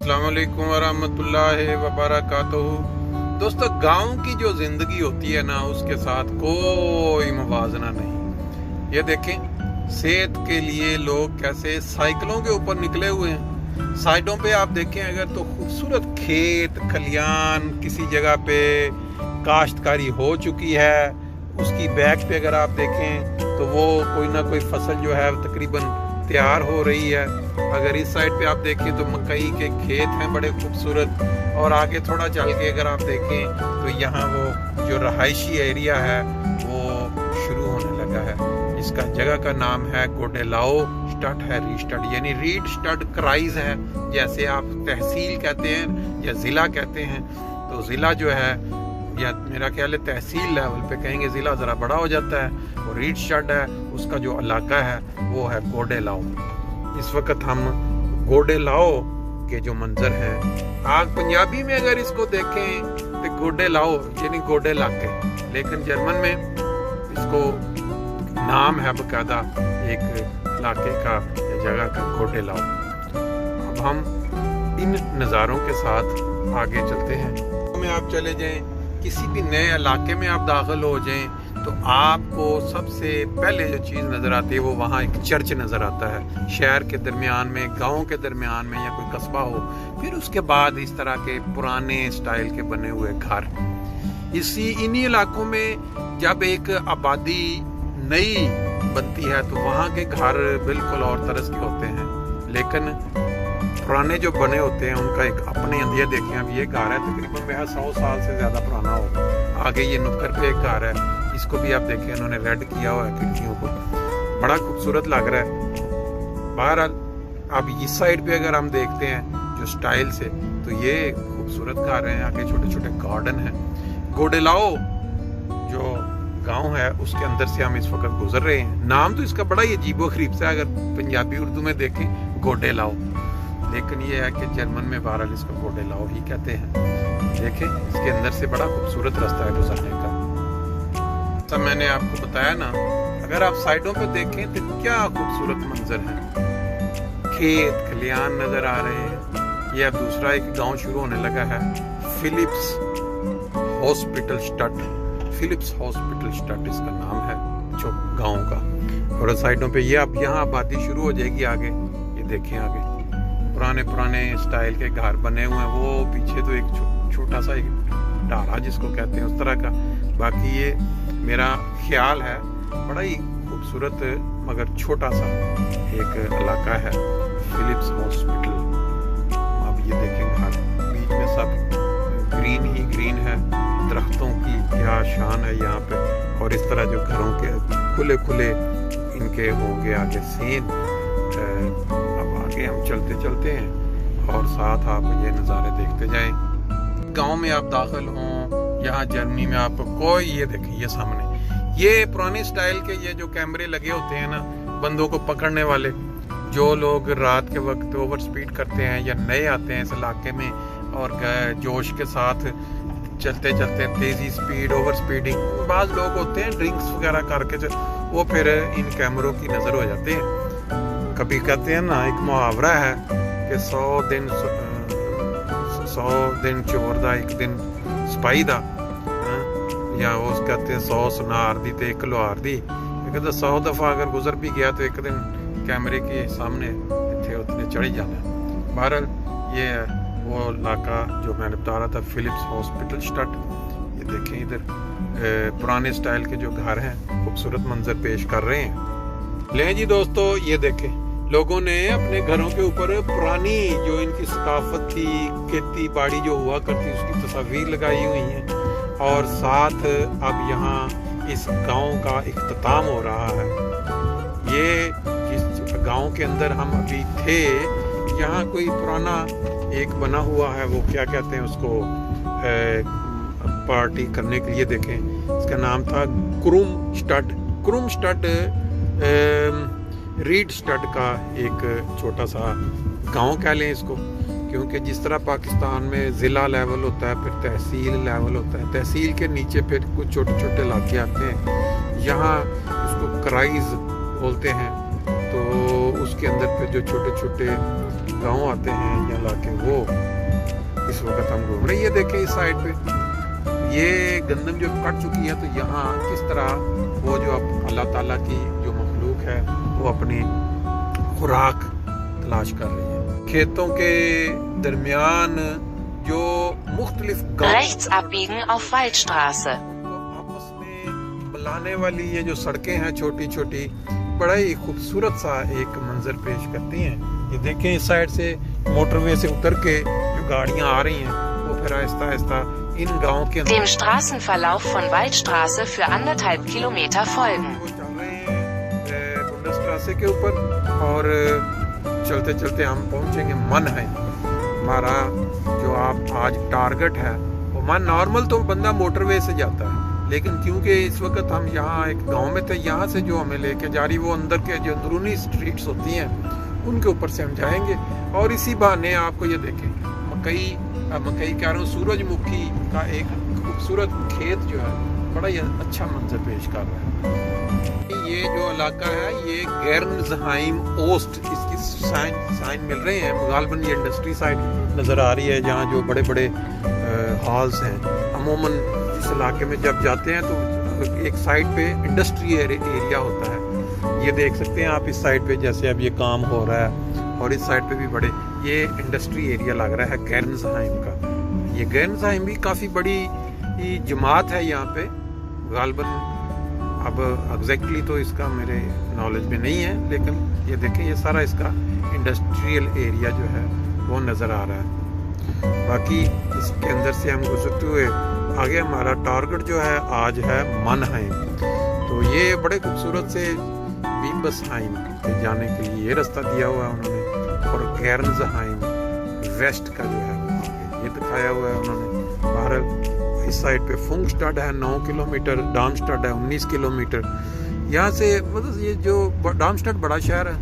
अस्सलाम वालेकुम वरहमतुल्लाहि वबरकातुहू। दोस्तों, गांव की जो जिंदगी होती है ना, उसके साथ कोई मुवाजना नहीं। ये देखें, सेहत के लिए लोग कैसे साइकिलों के ऊपर निकले हुए हैं। साइडों पे आप देखें अगर तो खूबसूरत खेत खलियान, किसी जगह पे काश्तकारी हो चुकी है, उसकी बैक पे अगर आप देखें तो वो कोई ना कोई फसल जो है तकरीबन तैयार हो रही है। अगर इस साइड पे आप देखें तो मकई के खेत हैं बड़े खूबसूरत, और आगे थोड़ा चल के अगर आप देखें तो यहाँ वो जो रहायशी एरिया है वो शुरू होने लगा है। इसका जगह का नाम है गोडेलाओ स्टड है, रीस्टड यानी रीड स्टड क्राइज है। जैसे आप तहसील कहते हैं या ज़िला कहते हैं, तो ज़िला जो है या मेरा ख्याल है तहसील लेवल पे कहेंगे, ज़िला ज़रा बड़ा हो जाता है। और रीड स्टड है, उसका जो इलाका है वो है गोडेलाओ। इस वक्त हम गोडेलाओ के जो मंजर हैं, आप पंजाबी में अगर इसको देखें तो गोडेलाओ यानी गोडे इलाके, लेकिन जर्मन में इसको नाम है बकायदा एक इलाके का या जगह का गोडेलाओ। अब हम इन नज़ारों के साथ आगे चलते हैं। में आप चले जाएं, किसी भी नए इलाके में आप दाखिल हो जाएं तो आपको सबसे पहले जो चीज़ नज़र आती है वो वहाँ एक चर्च नज़र आता है। शहर के दरमियान में, गांव के दरमियान में या कोई कस्बा हो, फिर उसके बाद इस तरह के पुराने स्टाइल के बने हुए घर। इन्हीं इलाकों में जब एक आबादी नई बनती है तो वहाँ के घर बिल्कुल और तरह के होते हैं, लेकिन पुराने जो बने होते हैं उनका एक अपने अंदिया देखें। अब ये घर है तकरीबन 100 साल से ज़्यादा पुराना हो। आगे ये नुक्कड़ पे एक घर है, इसको भी आप देखें इन्होंने रेड किया हुआ है खिड़कियों को, बड़ा खूबसूरत लग रहा है। बहरहाल अब इस साइड पे अगर हम देखते हैं जो स्टाइल से, तो ये खूबसूरत घर हैं, आगे छोटे छोटे गार्डन हैं। गोडेलाओ जो गांव है उसके अंदर से हम इस वक्त गुजर रहे हैं। नाम तो इसका बड़ा ही अजीबो गरीब सा, अगर पंजाबी उर्दू में देखें गोडेलाओ, लेकिन ये है कि जर्मन में बहरहाल इसको गोडेलाओ ही कहते हैं। देखें, इसके अंदर से बड़ा खूबसूरत रास्ता है गुजरने का। सब मैंने आपको बताया ना, अगर आप साइडों पे देखें तो क्या खूबसूरत मंजर है, खेत खलियान नजर आ रहे हैं। ये अब दूसरा एक गांव शुरू होने लगा है, फिलिप्स हॉस्पिटल स्टड। फिलिप्स हॉस्पिटल स्टड इसका नाम है जो गांव का। और साइडों पे ये अब यहाँ आबादी शुरू हो जाएगी आगे। ये देखें आगे पुराने पुराने स्टाइल के घर बने हुए हैं, वो पीछे तो एक छोटा सा एक ढाला जिसको कहते हैं उस तरह का। बाकी ये मेरा ख्याल है बड़ा ही खूबसूरत मगर छोटा सा एक इलाका है फिलिप्स हॉस्पिटल। अब ये देखें घर बीच में सब ग्रीन ही ग्रीन है, दरख्तों की क्या शान है यहाँ पे। और इस तरह जो घरों के खुले खुले इनके होंगे आगे सीन। अब आगे हम चलते चलते हैं और साथ आप ये नज़ारे देखते जाएं। गांव में आप दाखिल हों, यहाँ जर्मनी में आपको कोई, ये देखिए ये सामने ये पुराने स्टाइल के ये जो कैमरे लगे होते हैं ना बंदों को पकड़ने वाले, जो लोग रात के वक्त ओवर स्पीड करते हैं या नए आते हैं इस इलाके में और जोश के साथ चलते चलते तेज़ी स्पीड ओवर स्पीडिंग, बाज़ लोग होते हैं ड्रिंक्स वगैरह करके वो फिर इन कैमरों की नज़र हो जाते हैं। कभी कहते हैं ना, एक मुहावरा है कि 100 दिन चोर दा एक दिन सपाई दा, या वो कहते हैं 100 सुनार दी ते एक लोहार दी। कहते 100 दफ़ा अगर गुजर भी गया तो एक दिन कैमरे के सामने इतने उतने चढ़ जाना। बहरहाल ये है वो इलाका जो मैंने बता रहा था, फिलिप्स हॉस्पिटल स्टड। ये देखें इधर पुराने स्टाइल के जो घर हैं खूबसूरत मंजर पेश कर रहे हैं। ले जी दोस्तों, ये देखें लोगों ने अपने घरों के ऊपर पुरानी जो इनकी सकाफत थी, खेती बाड़ी जो हुआ करती, उसकी तस्वीर लगाई हुई हैं। और साथ अब यहाँ इस गांव का इख्तिताम हो रहा है। ये जिस गांव के अंदर हम अभी थे, यहाँ कोई पुराना एक बना हुआ है, वो क्या कहते हैं उसको, पार्टी करने के लिए देखें, इसका नाम था क्रूम स्टड। क्रूम स्टड रीड स्टड का एक छोटा सा गांव कह लें इसको, क्योंकि जिस तरह पाकिस्तान में ज़िला लेवल होता है, फिर तहसील लेवल होता है, तहसील के नीचे फिर कुछ छोटे छोटे इलाके आते हैं, यहाँ उसको क्राइज बोलते हैं। तो उसके अंदर फिर जो छोटे छोटे گاؤں آتے ہیں یا علاقے وہ اس وقت ہم گھوم رہے ہیں. یہ دیکھیں اس سائڈ پہ یہ گندم جو کٹ چکی ہے تو یہاں کس طرح وہ جو اب اللہ تعالیٰ کی جو مخلوق ہے وہ اپنی خوراک تلاش کر رہی ہے. کھیتوں کے درمیان جو مختلف Rechts abbiegen auf Waldstraße. آپس میں ملانے والی یہ جو سڑکیں ہیں چھوٹی چھوٹی بڑا ہی خوبصورت سا ایک منظر پیش کرتی ہیں. یہ دیکھیں اس سائڈ سے موٹر وے سے اتر کے جو گاڑیاں آ رہی ہیں وہ پھر آہستہ آہستہ ان گاؤں کے Dem Straßenverlauf von Waldstraße für 1,5 Kilometer folgen. وہ چل رہے ہیں بنڈسٹراسے کے اوپر اور چلتے چلتے ہم پہنچیں گے منہائم. ہمارا جو آپ آج ٹارگٹ ہے وہ نارمل تو بندہ موٹر وے سے جاتا ہے لیکن کیونکہ اس وقت ہم یہاں ایک گاؤں میں تھے یہاں سے جو ہمیں لے کے جا رہی وہ اندر کے جو اندرونی سٹریٹس ہوتی ہیں ان کے اوپر سے ہم جائیں گے. اور اسی بہانے آپ کو یہ دیکھیں مکئی کہہ رہا ہوں سورج مکھی کا ایک خوبصورت کھیت جو ہے بڑا ہی اچھا منظر پیش کر رہا ہے. یہ جو علاقہ ہے یہ گیرنزہائم اوسٹ اس کی سائن مل رہے ہیں. غالباً یہ انڈسٹری سائٹ نظر آ رہی ہے جہاں جو بڑے بڑے ہالز ہیں. عموماً اس علاقے میں جب جاتے ہیں تو ایک سائٹ پہ انڈسٹری ایریا ہوتا ہے. یہ دیکھ سکتے ہیں آپ اس سائٹ پہ جیسے اب یہ کام ہو رہا ہے اور اس سائٹ پہ بھی بڑے یہ انڈسٹری ایریا لگ رہا ہے گیرنزہائم کا. یہ گیرنزہائم بھی کافی بڑی جماعت ہے یہاں پہ. غالباً اب ایگزیکٹلی تو اس کا میرے نالج میں نہیں ہے لیکن یہ دیکھیں یہ سارا اس کا انڈسٹریل ایریا جو ہے وہ نظر آ رہا ہے. باقی اس کے اندر سے ہم گزرتے ہوئے آگے ہمارا ٹارگٹ جو ہے آج ہے منہائم. تو یہ بڑے خوبصورت سے ویمبسہائم پہ جانے کے لیے یہ رستہ دیا ہوا ہے انہوں نے اور گیرنزہائم ویسٹ کا جو ہے یہ دکھایا ہوا ہے انہوں نے. بہرحال اس سائڈ پہ فنگسٹڈ ہے 9 کلومیٹر, ڈارمسٹڈ ہے 19 کلومیٹر. یہاں سے مطلب یہ جو ڈارمسٹڈ بڑا شہر ہے